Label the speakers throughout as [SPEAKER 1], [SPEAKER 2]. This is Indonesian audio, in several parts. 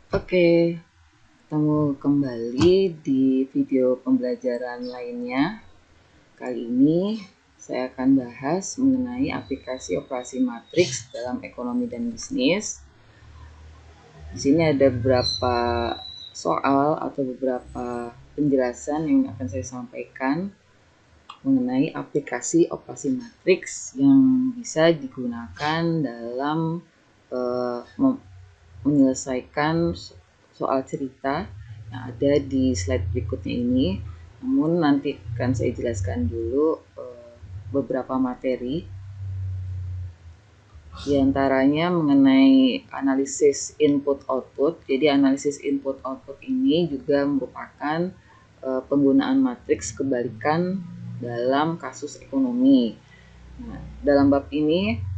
[SPEAKER 1] Oke, ketemu kembali di video pembelajaran lainnya. Kali ini saya akan bahas mengenai aplikasi operasi matriks dalam ekonomi dan bisnis. Di sini ada beberapa soal atau beberapa penjelasan yang akan saya sampaikan mengenai aplikasi operasi matriks yang bisa digunakan dalam menyelesaikan soal cerita yang ada di slide berikutnya ini. Namun nanti akan saya jelaskan dulu beberapa materi, di antaranya mengenai analisis input-output. Jadi analisis input-output ini juga merupakan penggunaan matriks kebalikan dalam kasus ekonomi. Nah, dalam bab ini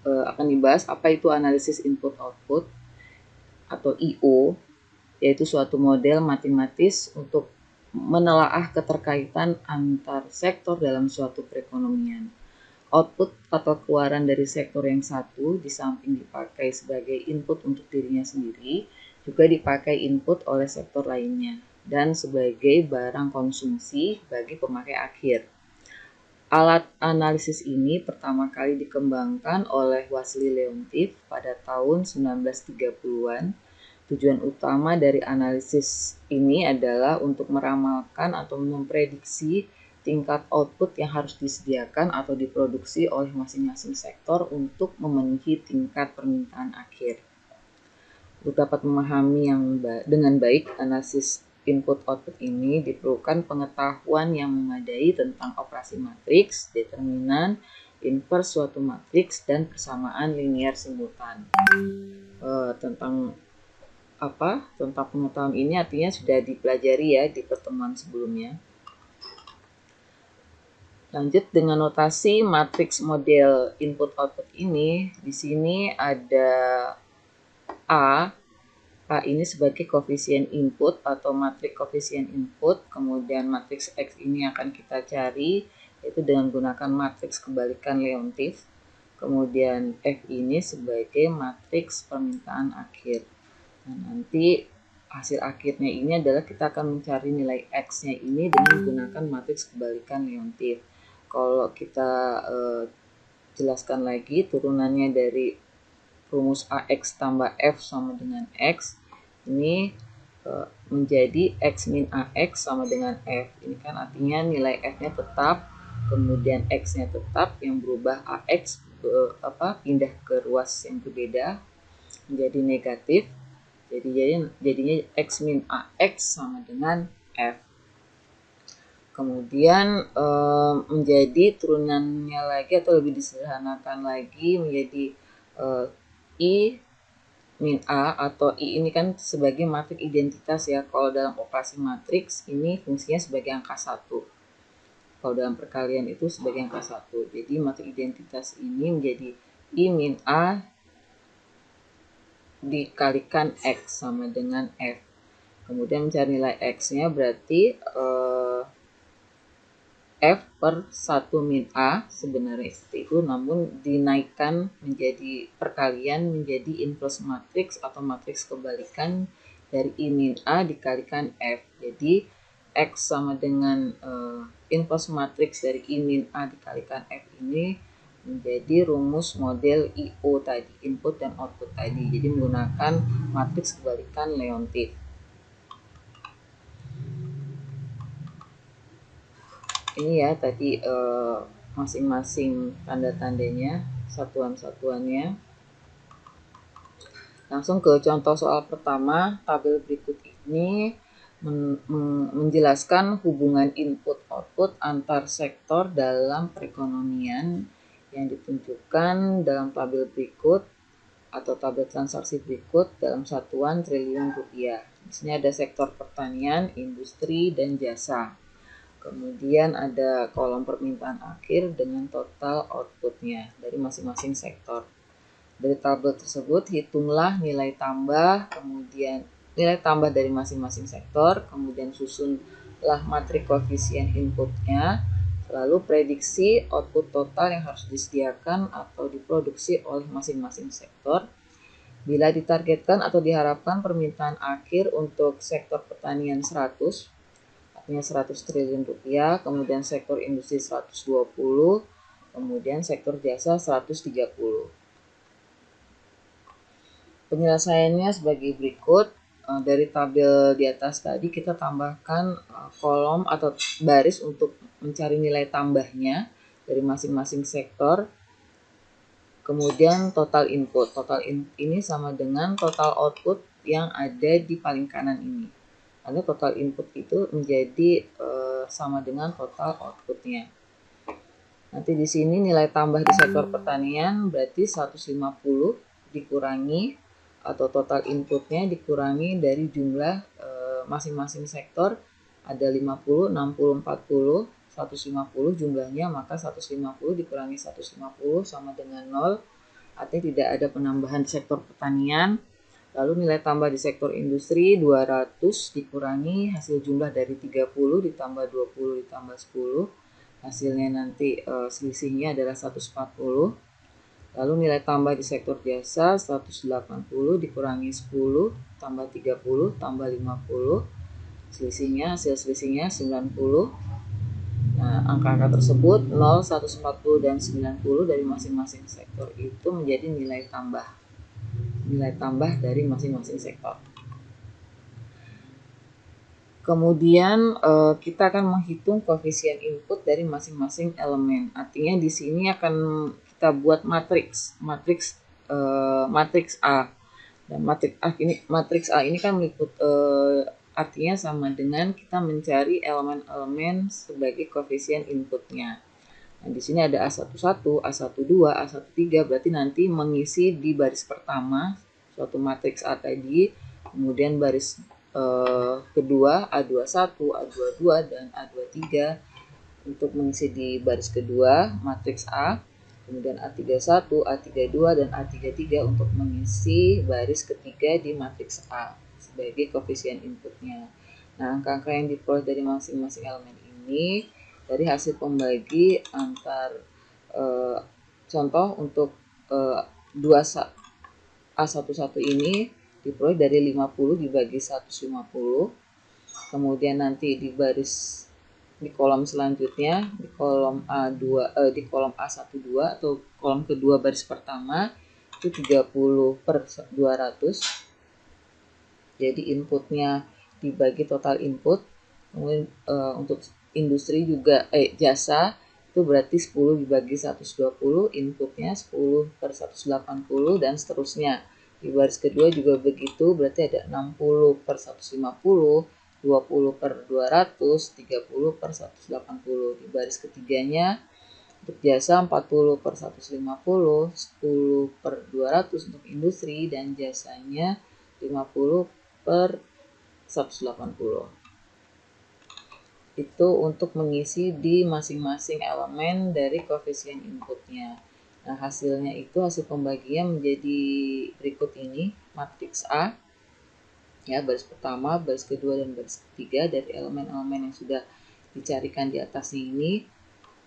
[SPEAKER 1] akan dibahas apa itu analisis input-output atau IO, yaitu suatu model matematis untuk menelaah keterkaitan antar sektor dalam suatu perekonomian. Output atau keluaran dari sektor yang satu di samping dipakai sebagai input untuk dirinya sendiri, juga dipakai input oleh sektor lainnya dan sebagai barang konsumsi bagi pemakai akhir. Alat analisis ini pertama kali dikembangkan oleh Wassily Leontief pada tahun 1930-an. Tujuan utama dari analisis ini adalah untuk meramalkan atau memprediksi tingkat output yang harus disediakan atau diproduksi oleh masing-masing sektor untuk memenuhi tingkat permintaan akhir. Untuk dapat memahami dengan baik analisis input-output ini, diperlukan pengetahuan yang memadai tentang operasi matriks, determinan, inverse suatu matriks, dan persamaan linier simultan. Tentang pengetahuan ini artinya sudah dipelajari ya di pertemuan sebelumnya. Lanjut dengan notasi matriks model input-output ini. Di sini ada A ini sebagai koefisien input atau matriks koefisien input, kemudian matriks X ini akan kita cari yaitu dengan menggunakan matriks kebalikan Leontief, kemudian F ini sebagai matriks permintaan akhir. Nah, nanti hasil akhirnya ini adalah kita akan mencari nilai X-nya ini dengan menggunakan matriks kebalikan Leontief. Kalau kita jelaskan lagi turunannya dari rumus AX tambah F sama dengan X, ini menjadi X min AX sama dengan F. Ini kan artinya nilai F-nya tetap, kemudian X-nya tetap, yang berubah AX pindah ke ruas yang berbeda menjadi negatif. Jadinya X min AX sama dengan F. Kemudian menjadi turunannya lagi atau lebih disederhanakan lagi menjadi I min A, atau I ini kan sebagai matriks identitas ya. Kalau dalam operasi matriks ini fungsinya sebagai angka 1. Kalau dalam perkalian itu sebagai angka 1. Jadi matriks identitas ini menjadi I min A dikalikan X sama dengan F. Kemudian mencari nilai X-nya berarti F per 1 min A sebenarnya seperti itu, namun dinaikkan menjadi perkalian menjadi inverse matriks atau matriks kebalikan dari I min A dikalikan F. Jadi X sama dengan inverse matriks dari I min A dikalikan F ini menjadi rumus model IO tadi, input dan output tadi. Jadi menggunakan matriks kebalikan Leontief. Ini ya tadi masing-masing tanda-tandanya, satuan-satuannya. Langsung ke contoh soal pertama. Tabel berikut ini menjelaskan hubungan input-output antar sektor dalam perekonomian yang ditunjukkan dalam tabel berikut atau tabel transaksi berikut dalam satuan triliun rupiah. Di sini ada sektor pertanian, industri, dan jasa. Kemudian ada kolom permintaan akhir dengan total outputnya dari masing-masing sektor. Dari tabel tersebut hitunglah nilai tambah, kemudian nilai tambah dari masing-masing sektor, kemudian susunlah matriks koefisien inputnya, lalu prediksi output total yang harus disediakan atau diproduksi oleh masing-masing sektor. Bila ditargetkan atau diharapkan permintaan akhir untuk sektor pertanian 100, artinya 100 triliun rupiah, kemudian sektor industri 120, kemudian sektor jasa 130. Penyelesaiannya sebagai berikut. Dari tabel di atas tadi kita tambahkan kolom atau baris untuk mencari nilai tambahnya dari masing-masing sektor. Kemudian total input. Ini sama dengan total output yang ada di paling kanan ini. Karena total input itu menjadi sama dengan total outputnya. Nanti di sini nilai tambah di sektor pertanian berarti 150 dikurangi atau total inputnya dikurangi dari jumlah masing-masing sektor, ada 50, 60, 40, 150 jumlahnya, maka 150 dikurangi 150 sama dengan 0, artinya tidak ada penambahan di sektor pertanian. Lalu nilai tambah di sektor industri 200 dikurangi hasil jumlah dari 30 ditambah 20 ditambah 10, hasilnya nanti selisihnya adalah 140. Lalu nilai tambah di sektor jasa 180 dikurangi 10 tambah 30 tambah 50, hasil selisihnya 90. Nah, angka-angka tersebut 0, 140 dan 90 dari masing-masing sektor itu menjadi nilai tambah dari masing-masing sektor. Kemudian kita akan menghitung koefisien input dari masing-masing elemen. Artinya di sini akan kita buat matriks A. Dan matriks A ini kan artinya sama dengan kita mencari elemen-elemen sebagai koefisien inputnya. Nah, di sini ada A11, A12, A13, berarti nanti mengisi di baris pertama suatu matriks A tadi, kemudian baris kedua A21, A22, dan A23 untuk mengisi di baris kedua matriks A, kemudian A31, A32, dan A33 untuk mengisi baris ketiga di matriks A sebagai koefisien inputnya. Nah, angka-angka yang diperoleh dari masing-masing elemen ini dari hasil pembagi antar contoh untuk 2 A11 ini diperoleh dari 50 dibagi 150. Kemudian nanti di kolom selanjutnya, di kolom A12 atau kolom kedua baris pertama itu 30/200. Jadi inputnya dibagi total input. Kemudian untuk industri juga jasa itu berarti 10 dibagi 120, inputnya 10/180 dan seterusnya. Di baris kedua juga begitu, berarti ada 60/150, 20/200, 30/180. Di baris ketiganya untuk jasa 40/150, 10/200 untuk industri, dan jasanya 50/180. Itu untuk mengisi di masing-masing elemen dari koefisien inputnya. Nah, hasil pembagian menjadi berikut ini, matriks A, ya, baris pertama, baris kedua, dan baris ketiga dari elemen-elemen yang sudah dicarikan di atasnya ini.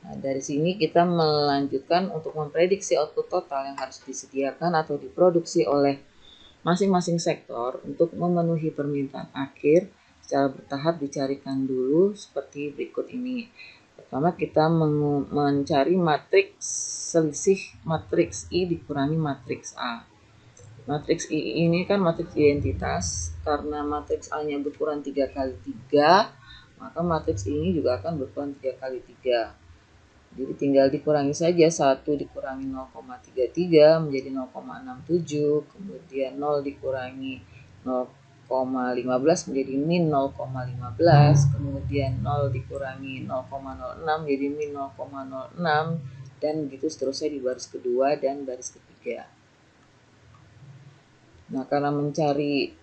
[SPEAKER 1] Nah, dari sini kita melanjutkan untuk memprediksi output total yang harus disediakan atau diproduksi oleh masing-masing sektor untuk memenuhi permintaan akhir. Secara bertahap dicarikan dulu seperti berikut ini. Pertama kita mencari matriks selisih matriks I dikurangi matriks A. Matriks I ini kan matriks identitas. Karena matriks A-nya berkurang 3 kali 3, maka matriks ini juga akan berkurang 3 kali 3. Jadi tinggal dikurangi saja, 1 dikurangi 0,33 menjadi 0,67, kemudian 0 dikurangi 0,15 menjadi min 0,15, kemudian 0 dikurangi 0,06 menjadi min 0,06, dan begitu seterusnya di baris kedua dan baris ketiga. Nah, karena mencari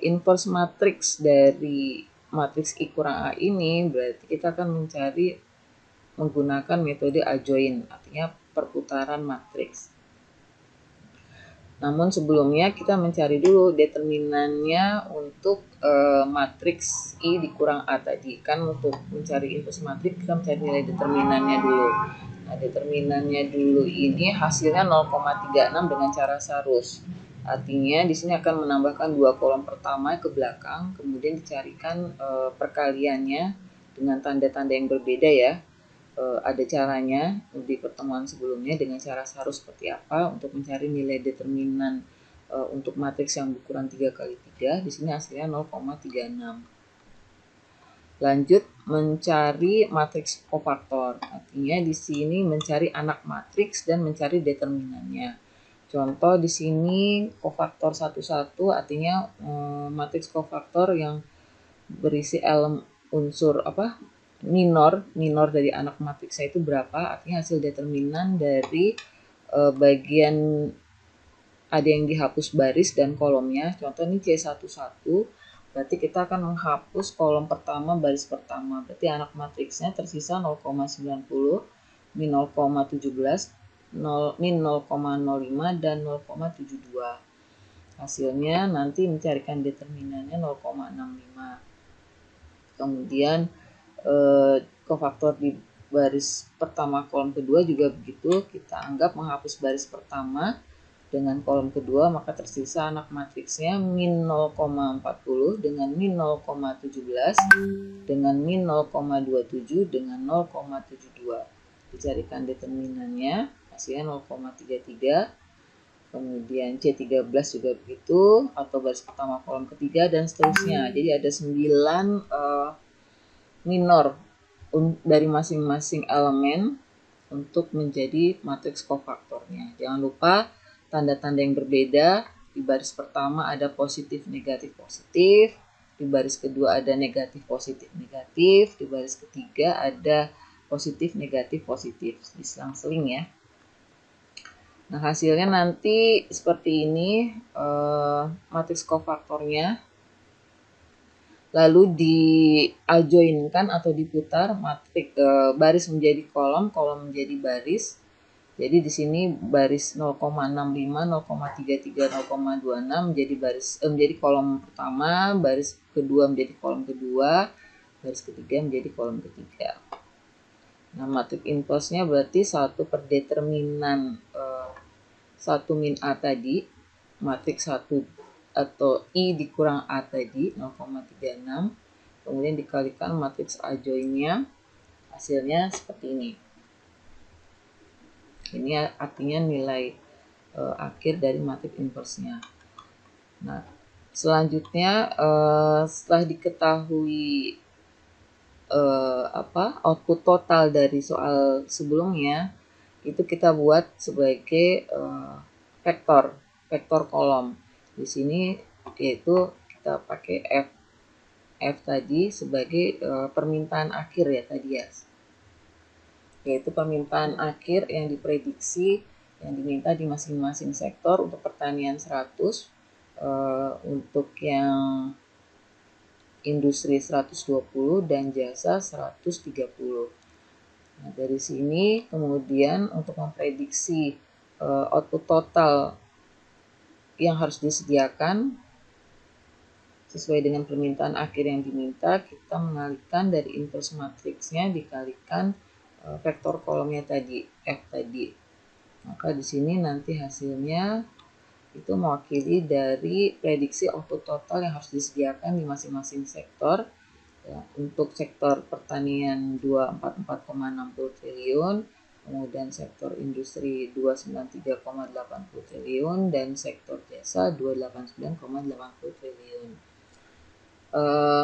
[SPEAKER 1] inverse matriks dari matriks I kurang A ini, berarti kita akan mencari menggunakan metode adjoint, artinya perputaran matriks. Namun sebelumnya kita mencari dulu determinannya untuk matriks I dikurang A tadi. Kan untuk mencari inverse matriks kita mencari nilai determinannya dulu. Nah, determinannya dulu ini hasilnya 0,36 dengan cara Sarus. Artinya di sini akan menambahkan 2 kolom pertama ke belakang, kemudian dicarikan perkaliannya dengan tanda-tanda yang berbeda ya. Ada caranya di pertemuan sebelumnya dengan cara SARU seperti apa untuk mencari nilai determinan untuk matriks yang berukuran 3x3. Di sini hasilnya 0,36. Lanjut mencari matriks kofaktor. Artinya di sini mencari anak matriks dan mencari determinannya. Contoh di sini kofaktor 11 artinya matriks kofaktor yang berisi unsur minor dari anak matriksnya itu berapa, artinya hasil determinan dari bagian ada yang dihapus baris dan kolomnya. Contoh ini C11, berarti kita akan menghapus kolom pertama baris pertama, berarti anak matriksnya tersisa 0,90, min 0,17, min 0,05 dan 0,72. Hasilnya nanti mencarikan determinannya 0,65. Kemudian kofaktor di baris pertama kolom kedua juga begitu, kita anggap menghapus baris pertama dengan kolom kedua, maka tersisa anak matriksnya min 0,40 dengan min 0,17 dengan min 0,27 dengan 0,72. Dicarikan determinannya, hasilnya 0,33. Kemudian C13 juga begitu, atau baris pertama kolom ketiga dan seterusnya. Jadi ada 9 minor dari masing-masing elemen untuk menjadi matriks kofaktornya. Jangan lupa tanda-tanda yang berbeda. Di baris pertama ada positif, negatif, positif. Di baris kedua ada negatif, positif, negatif. Di baris ketiga ada positif, negatif, positif. Diselang-seling ya. Nah, hasilnya nanti seperti ini matriks kofaktornya. Lalu di-adjoinkan atau diputar matriks baris menjadi kolom, kolom menjadi baris. Jadi di sini baris 0,65, 0,33, 0,26 menjadi kolom pertama, baris kedua menjadi kolom kedua, baris ketiga menjadi kolom ketiga. Nah, matriks inverse-nya berarti 1 per determinan 1 min A tadi, matriks 1 atau I dikurang A tadi 0,36, kemudian dikalikan matriks adjoinnya, hasilnya seperti ini. Ini artinya nilai akhir dari matriks inverse-nya. Nah, selanjutnya setelah diketahui output total dari soal sebelumnya, itu kita buat sebagai vektor kolom. Di sini yaitu kita pakai F tadi sebagai permintaan akhir ya tadi ya. Yaitu permintaan akhir yang diprediksi yang diminta di masing-masing sektor. Untuk pertanian 100, untuk yang industri 120 dan jasa 130. Nah, dari sini kemudian untuk memprediksi output total yang harus disediakan sesuai dengan permintaan akhir yang diminta, kita mengalihkan dari inverse matriksnya dikalikan vektor kolomnya tadi, F tadi. Maka di sini nanti hasilnya itu mewakili dari prediksi output total yang harus disediakan di masing-masing sektor. Ya, untuk sektor pertanian 244,60 triliun, kemudian sektor industri 293,80 triliun, dan sektor jasa 289,80 triliun.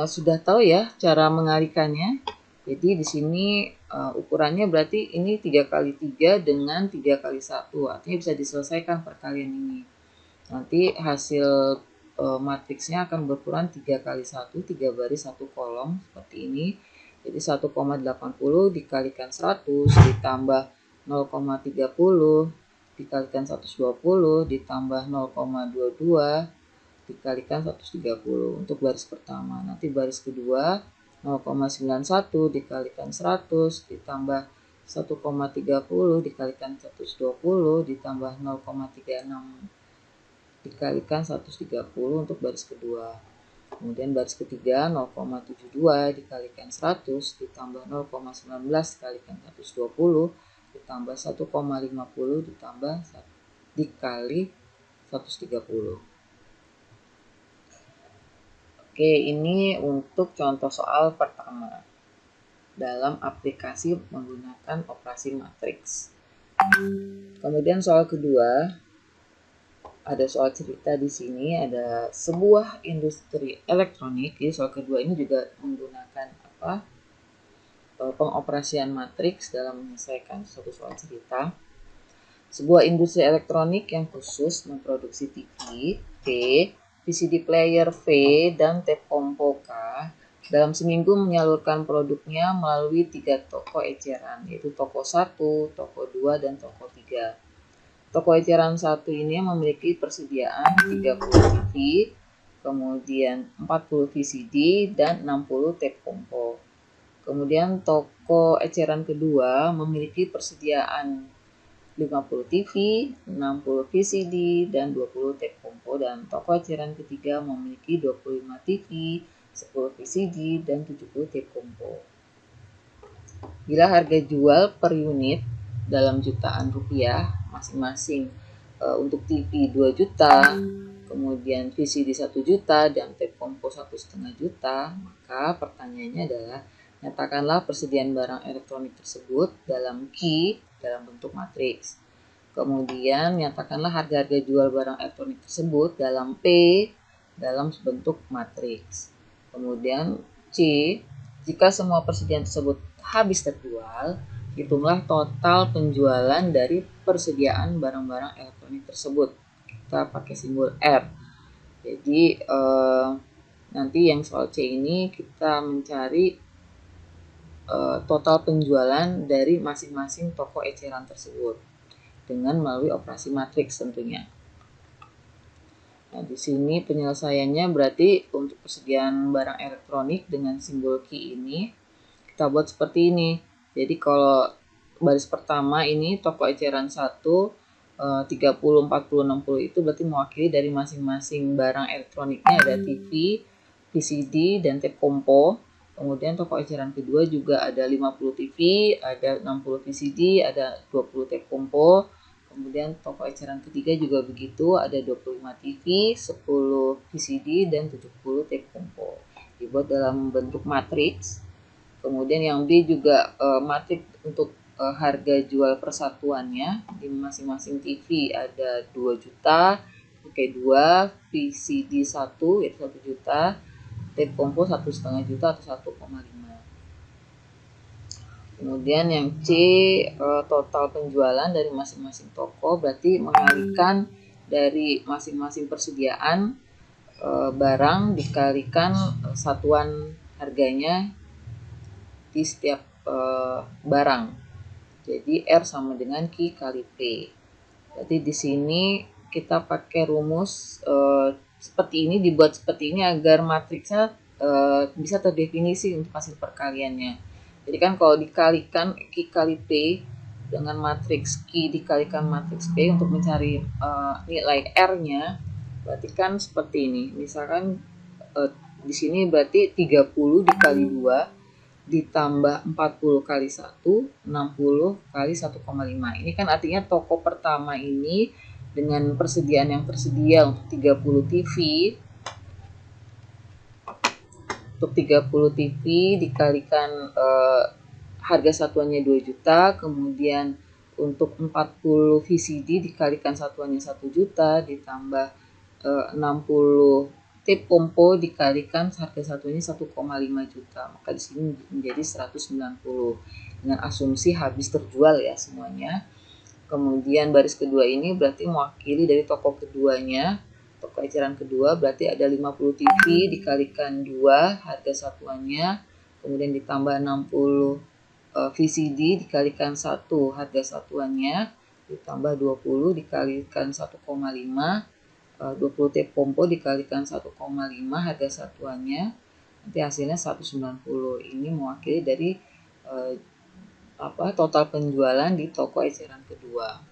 [SPEAKER 1] Sudah tahu ya cara mengalihkannya. Jadi di sini ukurannya berarti ini 3x3 dengan 3x1, artinya bisa diselesaikan perkalian ini. Nanti hasil matriksnya akan berukuran 3x1, 3 baris 1 kolom seperti ini. Jadi 1,80 dikalikan 100 ditambah 0,30 dikalikan 120 ditambah 0,22 dikalikan 130 untuk baris pertama. Nanti baris kedua 0,91 dikalikan 100 ditambah 1,30 dikalikan 120 ditambah 0,36 dikalikan 130 untuk baris kedua. Kemudian baris ketiga 0,72 dikalikan 100 ditambah 0,19 dikalikan 120 ditambah 1,50 ditambah dikali 130. Oke, ini untuk contoh soal pertama dalam aplikasi menggunakan operasi matriks. Kemudian soal kedua, ada soal cerita di sini, ada sebuah industri elektronik. Jadi soal kedua ini juga menggunakan pengoperasian matriks dalam menyelesaikan suatu soal cerita. Sebuah industri elektronik yang khusus memproduksi TV, T, VCD player V, dan tape kompo K dalam seminggu menyalurkan produknya melalui 3 toko eceran, yaitu toko 1, toko 2, dan toko 3. Toko eceran 1 ini memiliki persediaan 30 TV, kemudian 40 VCD, dan 60 tape kompo. Kemudian toko eceran kedua memiliki persediaan 50 TV, 60 VCD, dan 20 tape kompo, dan toko eceran ketiga memiliki 25 TV, 10 VCD, dan 70 tape kompo. Bila harga jual per unit dalam jutaan rupiah masing-masing, untuk TV 2 juta, kemudian VCD 1 juta, dan tape kompo 1,5 juta, maka pertanyaannya adalah nyatakanlah persediaan barang elektronik tersebut dalam Q dalam bentuk matriks. Kemudian nyatakanlah harga-harga jual barang elektronik tersebut dalam P dalam bentuk matriks. Kemudian C, jika semua persediaan tersebut habis terjual, hitunglah total penjualan dari persediaan barang-barang elektronik tersebut. Kita pakai simbol R. Jadi nanti yang soal C ini kita mencari total penjualan dari masing-masing toko eceran tersebut dengan melalui operasi matriks tentunya. Nah, di sini penyelesaiannya berarti untuk persediaan barang elektronik dengan simbol Q ini kita buat seperti ini. Jadi kalau baris pertama ini toko eceran 1 30, 40, 60 itu berarti mewakili dari masing-masing barang elektroniknya, ada TV, VCD, dan tape kompo. Kemudian toko eceran kedua juga ada 50 TV, ada 60 VCD, ada 20 tape kompo. Kemudian toko eceran ketiga juga begitu, ada 25 TV, 10 VCD, dan 70 tape kompo. Dibuat dalam bentuk matriks. Kemudian yang B juga matriks untuk harga jual persatuannya. Di masing-masing TV ada 2 juta, pakai 2, VCD 1 yaitu 1 juta, tape kompo 1,5 juta atau 1,5. Kemudian yang C, total penjualan dari masing-masing toko, berarti mengalihkan dari masing-masing persediaan barang dikalikan satuan harganya di setiap barang. Jadi R sama dengan Q kali P. Berarti di sini kita pakai rumus seperti ini, dibuat seperti ini agar matriksnya bisa terdefinisi untuk hasil perkaliannya. Jadi kan kalau dikalikan Q kali P dengan matriks Q dikalikan matriks P untuk mencari nilai R-nya, berarti kan seperti ini. Misalkan di sini berarti 30 dikali 2 ditambah 40 kali 1, 60 kali 1,5. Ini kan artinya toko pertama ini dengan persediaan yang tersedia untuk 30 TV, untuk 30 TV dikalikan harga satuannya 2 juta, kemudian untuk 40 VCD dikalikan satuannya 1 juta, ditambah 60 tape kompo dikalikan harga satuannya 1,5 juta. Maka di sini menjadi 190 dengan asumsi habis terjual ya semuanya. Kemudian baris kedua ini berarti mewakili dari toko keduanya. Toko eceran kedua berarti ada 50 TV dikalikan 2 harga satuannya, kemudian ditambah 60 VCD dikalikan 1 harga satuannya, ditambah 20 dikalikan 1,5, 20 tape kompo dikalikan 1,5 harga satuannya, nanti hasilnya 190. Ini mewakili dari total penjualan di toko eceran kedua.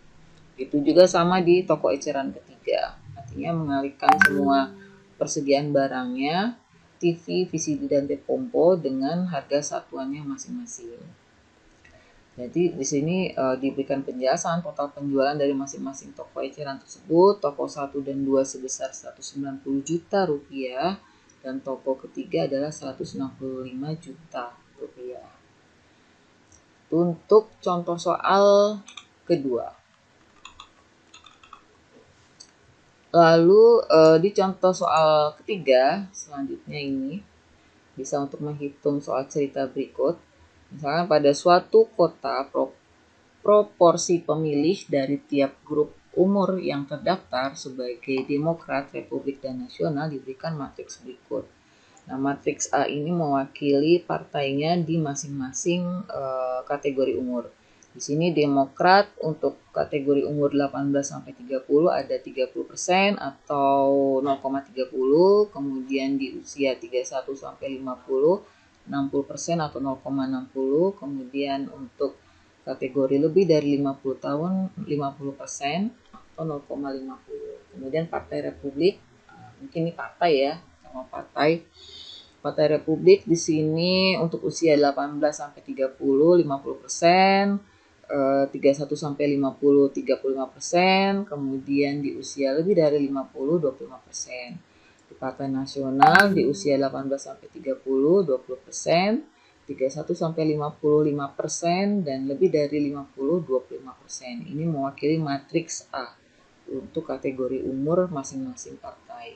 [SPEAKER 1] Itu juga sama di toko eceran ketiga. Artinya mengalihkan semua persediaan barangnya, TV, VCD, dan tape kompo dengan harga satuannya masing-masing. Jadi di sini diberikan penjelasan total penjualan dari masing-masing toko eceran tersebut. Toko 1 dan 2 sebesar 190 juta rupiah dan toko ketiga adalah 165 juta rupiah. Untuk contoh soal kedua. Lalu di contoh soal ketiga selanjutnya ini bisa untuk menghitung soal cerita berikut. Misalkan pada suatu kota proporsi pemilih dari tiap grup umur yang terdaftar sebagai Demokrat, Republik, dan Nasional diberikan matriks berikut. Nah, matriks A ini mewakili partainya di masing-masing kategori umur. Di sini Demokrat untuk kategori umur 18 sampai 30 ada 30% atau 0,30, kemudian di usia 31 sampai 50 60% atau 0,60, kemudian untuk kategori lebih dari 50 tahun 50% atau 0,50. Kemudian Partai Republik, mungkin ini partai ya, sama Partai Republik di sini untuk usia 18 sampai 30 50%, 31 sampai 50 35%, kemudian di usia lebih dari 50 25%. Di Partai Nasional di usia 18 sampai 30 20%, 31 sampai 55% dan lebih dari 50 25%. Ini mewakili matriks A untuk kategori umur masing-masing partai.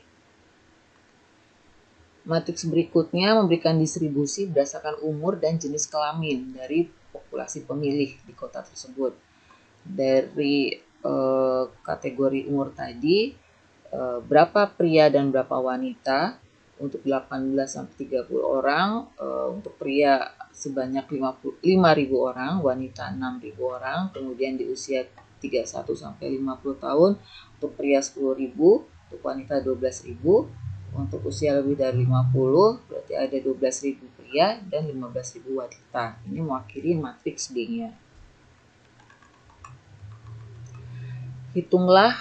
[SPEAKER 1] Matriks berikutnya memberikan distribusi berdasarkan umur dan jenis kelamin dari populasi pemilih di kota tersebut. Dari kategori umur tadi, berapa pria dan berapa wanita untuk 18 sampai 30 orang, untuk pria sebanyak 5.000 orang, wanita 6.000 orang, kemudian di usia 31 sampai 50 tahun untuk pria 10.000, untuk wanita 12.000, untuk usia lebih dari 50 berarti ada 12.000 pria dan 15.000 wanita. Ini mewakili matriks B-nya. Hitunglah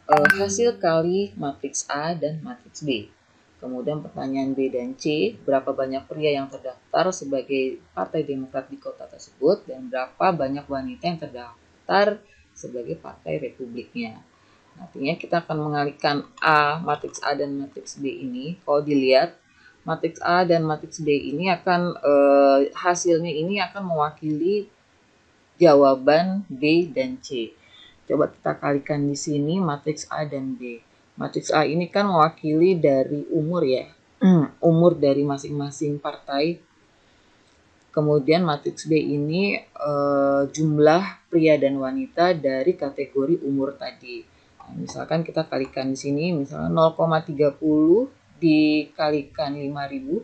[SPEAKER 1] hasil kali matriks A dan matriks B. Kemudian pertanyaan B dan C, berapa banyak pria yang terdaftar sebagai Partai Demokrat di kota tersebut dan berapa banyak wanita yang terdaftar sebagai Partai Republiknya. Artinya kita akan mengalihkan matriks A dan matriks B ini. Kalau dilihat matriks A dan matriks B ini akan hasilnya ini akan mewakili jawaban B dan C. Coba kita kalikan di sini matriks A dan B. Matriks A ini kan mewakili dari umur ya, umur dari masing-masing partai. Kemudian matriks B ini jumlah pria dan wanita dari kategori umur tadi. Misalkan kita kalikan di sini misalnya 0,30 dikalikan 5.000,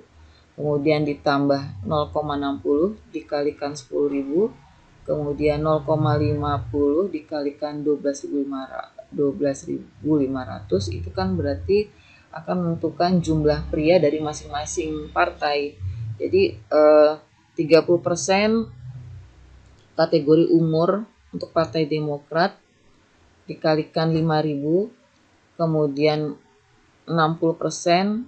[SPEAKER 1] kemudian ditambah 0,60 dikalikan 10.000, kemudian 0,50 dikalikan 12.500, itu kan berarti akan menentukan jumlah pria dari masing-masing partai. Jadi 30% kategori umur untuk Partai Demokrat dikalikan 5.000, kemudian 60%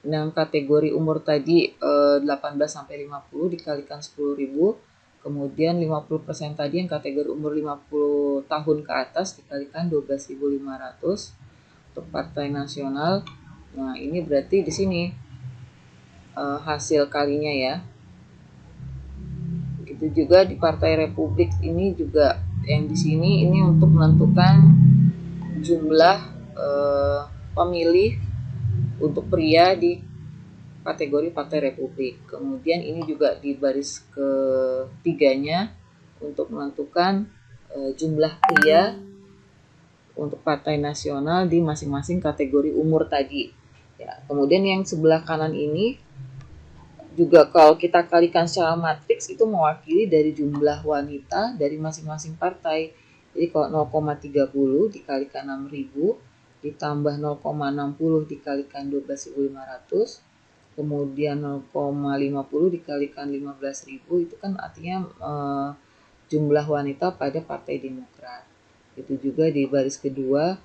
[SPEAKER 1] dengan kategori umur tadi 18 sampai 50 dikalikan 10.000, kemudian 50% tadi yang kategori umur 50 tahun ke atas dikalikan 12.500 untuk Partai Nasional. Nah, ini berarti di sini hasil kalinya ya. Begitu juga di Partai Republik ini juga yang di sini ini untuk menentukan jumlah pemilih untuk pria di kategori Partai Republik. Kemudian ini juga di baris ketiganya untuk menentukan jumlah pria untuk Partai Nasional di masing-masing kategori umur tadi. Ya, kemudian yang sebelah kanan ini juga kalau kita kalikan secara matriks itu mewakili dari jumlah wanita dari masing-masing partai. Jadi kalau 0,30 dikalikan 6.000 ditambah 0,60 dikalikan 12.500, kemudian 0,50 dikalikan 15.000, itu kan artinya jumlah wanita pada Partai Demokrat. Itu juga di baris kedua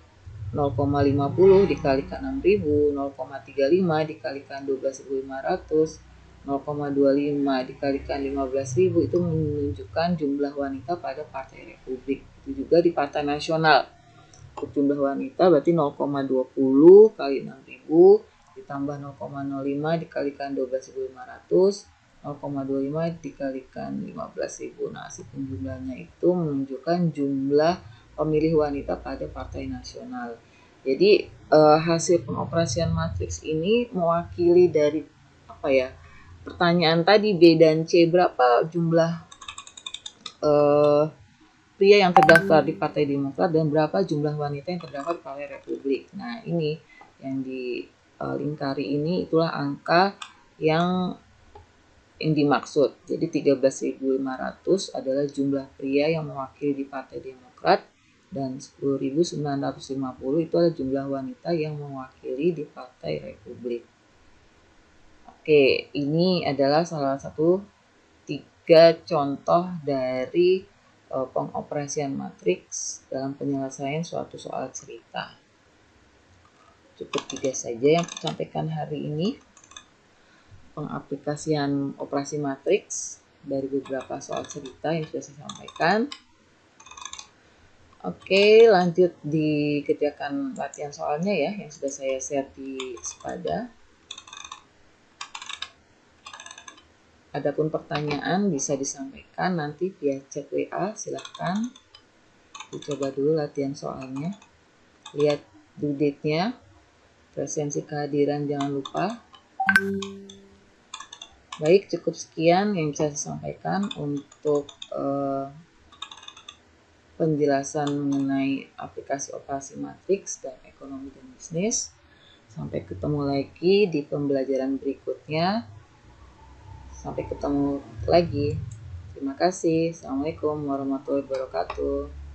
[SPEAKER 1] 0,50 dikalikan 6.000, 0,35 dikalikan 12.500, 0,25 dikalikan 15.000 itu menunjukkan jumlah wanita pada Partai Republik. Itu juga di Partai Nasional. Untuk jumlah wanita berarti 0,20 kali 6.000 ditambah 0,05 dikalikan 12.500, 0,25 dikalikan 15.000. Nah, hasil penjumlahannya itu menunjukkan jumlah pemilih wanita pada Partai Nasional. Jadi hasil pengoperasian matriks ini mewakili dari apa ya? Pertanyaan tadi B dan C, berapa jumlah pria yang terdaftar di Partai Demokrat dan berapa jumlah wanita yang terdaftar di Partai Republik. Nah, ini yang dilingkari ini itulah angka yang dimaksud. Jadi 13.500 adalah jumlah pria yang mewakili di Partai Demokrat dan 10.950 itu adalah jumlah wanita yang mewakili di Partai Republik. Oke, ini adalah salah satu 3 contoh dari pengoperasian matriks dalam penyelesaian suatu soal cerita. Cukup 3 saja yang saya sampaikan hari ini. Pengaplikasian operasi matriks dari beberapa soal cerita yang sudah saya sampaikan. Oke, lanjut dikerjakan latihan soalnya ya, yang sudah saya share di Sepada. Adapun pertanyaan bisa disampaikan nanti via chat WA, silahkan dicoba dulu latihan soalnya. Lihat due date-nya, presensi kehadiran jangan lupa. Baik, cukup sekian yang bisa saya sampaikan untuk penjelasan mengenai aplikasi operasi matriks dan ekonomi dan bisnis. Sampai ketemu lagi di pembelajaran berikutnya. Sampai ketemu lagi. Terima kasih. Assalamualaikum warahmatullahi wabarakatuh.